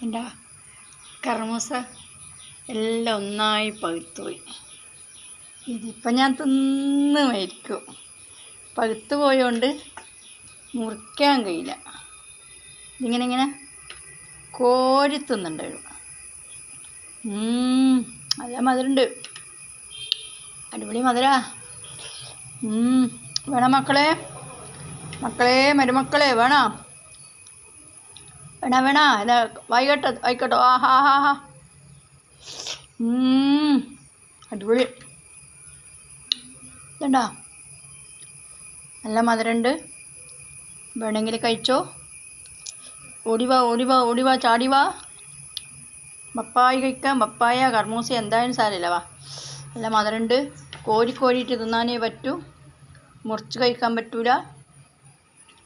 എന്താ കർമൂസ എല്ലാം ഒന്നായി പഴുത്തുപോയി. ഇതിപ്പം ഞാൻ തിന്ന് മരിക്കും. പഴുത്ത് പോയോണ്ട് മുറിക്കാൻ കഴിയില്ല. ഇങ്ങനെ കോരി തിന്നുണ്ടായിരുന്നു. നല്ല മധുരമുണ്ട്, അടിപൊളി മധുരാ. വേണം മക്കളെ മരുമക്കളെ വേണം. ഇതാ വായിക്കട്ടോ. ആഹാ അടിപൊളി. ഇതുണ്ടോ, നല്ല മധുരമുണ്ട്. വേണമെങ്കിൽ കഴിച്ചോ. ഓടിവാ ചാടിവാ. പപ്പായ കഴിക്കാം. പപ്പായ കർമൂസ എന്തായാലും സാരമില്ല, വാ. നല്ല മധുരമുണ്ട്. കോരിയിട്ട് തിന്നാനേ പറ്റൂ, മുറിച്ച് കഴിക്കാൻ പറ്റൂല.